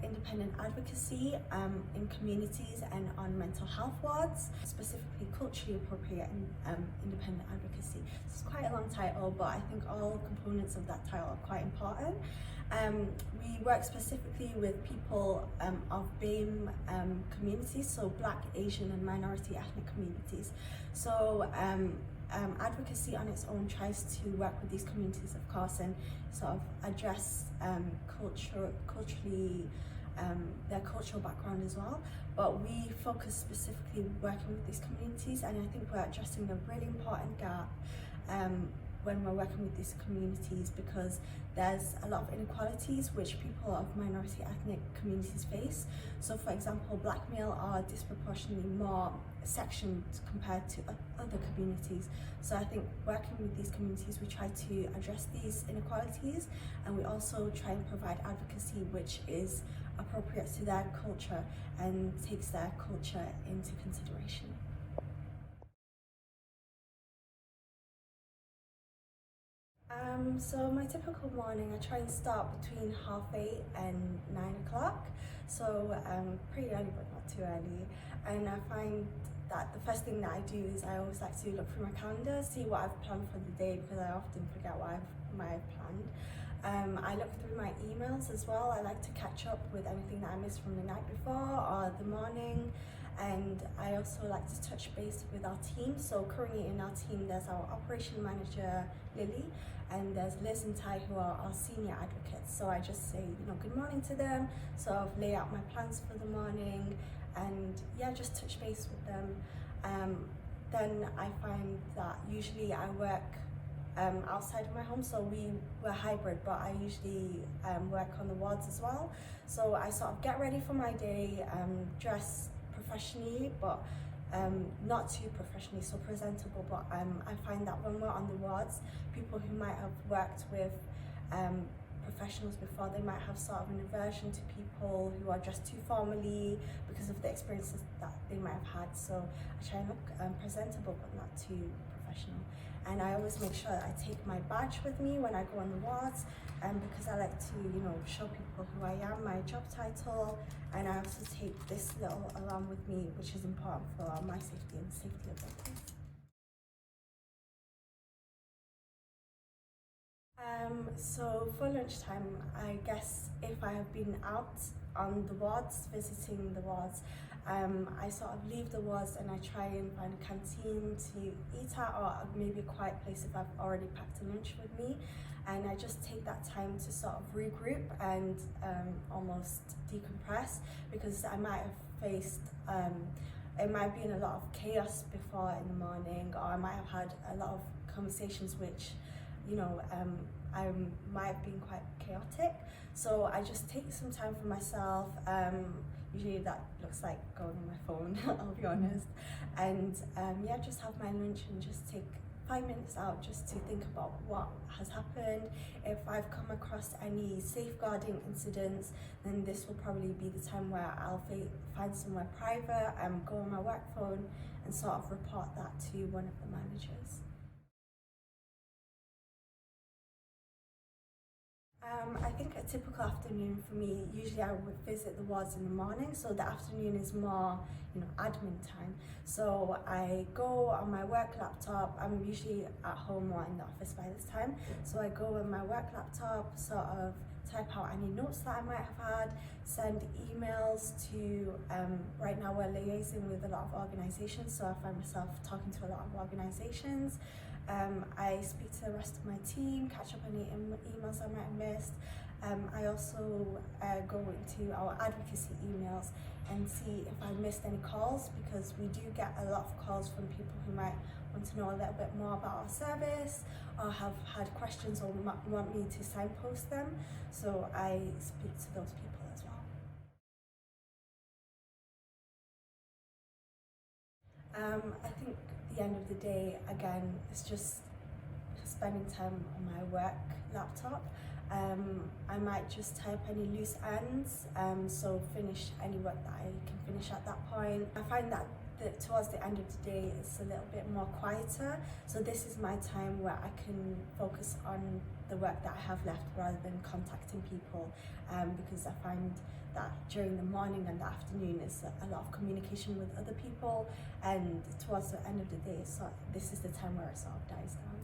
independent advocacy in communities and on mental health wards, specifically culturally appropriate and independent advocacy. It's quite a long title, but I think all components of that title are quite important. We work specifically with people of BAME communities, so Black, Asian and minority ethnic communities. So advocacy on its own tries to work with these communities, of course, and sort of address culturally their cultural background as well. But we focus specifically working with these communities, and I think we're addressing a really important gap when we're working with these communities, because there's a lot of inequalities which people of minority ethnic communities face. So for example, Black male are disproportionately more sectioned compared to other communities. So I think working with these communities, we try to address these inequalities, and we also try and provide advocacy which is appropriate to their culture and takes their culture into consideration. So my typical morning, I try and start between 8:30 and 9 o'clock. So pretty early, but not too early. And I find that the first thing that I do is I always like to look through my calendar, see what I've planned for the day, because I often forget what I've planned. I look through my emails as well. I like to catch up with anything that I missed from the night before or the morning. And I also like to touch base with our team. So currently in our team, there's our operation manager, Lily, and there's Liz and Ty, who are our senior advocates. So I just say, good morning to them, sort of lay out my plans for the morning, and yeah, just touch base with them. Then I find that usually I work outside of my home, so we're hybrid, but I usually work on the wards as well. So I sort of get ready for my day, dress professionally, but not too professionally, so presentable. But I find that when we're on the wards, people who might have worked with professionals before, they might have sort of an aversion to people who are dressed too formally because of the experiences that they might have had. So I try and look presentable but not too professional. And I always make sure that I take my badge with me when I go on the wards, because I like to, show people who I am, my job title, and I also take this little alarm with me, which is important for my safety and the safety of others. So for lunchtime, I guess if I have been out on the wards, visiting the wards, I sort of leave the wards and I try and find a canteen to eat at, or maybe a quiet place if I've already packed a lunch with me. And I just take that time to sort of regroup and almost decompress, because I might have faced, it might have been a lot of chaos before in the morning, or I might have had a lot of conversations which, I might have been quite chaotic. So I just take some time for myself. Usually that looks like going on my phone, I'll be honest. And yeah, just have my lunch and just take 5 minutes out just to think about what has happened. If I've come across any safeguarding incidents, then this will probably be the time where I'll find somewhere private, go on my work phone and sort of report that to one of the managers. I think a typical afternoon for me, usually I would visit the wards in the morning, so the afternoon is more, admin time. So I go on my work laptop. I'm usually at home or in the office by this time, so I go on my work laptop, sort of type out any notes that I might have had, send emails to, right now we're liaising with a lot of organisations, so I find myself talking to a lot of organisations. I speak to the rest of my team, catch up on any emails I might have missed. I also go into our advocacy emails and see if I missed any calls, because we do get a lot of calls from people who might want to know a little bit more about our service, or have had questions or want me to signpost them. So I speak to those people as well. I think at the end of the day, again, it's just spending time on my work laptop. I might just type any loose ends, so finish any work that I can finish at that point. I find that towards the end of the day it's a little bit more quieter, so this is my time where I can focus on the work that I have left rather than contacting people, because I find that during the morning and the afternoon is a lot of communication with other people, and towards the end of the day, so this is the time where it sort of dies down.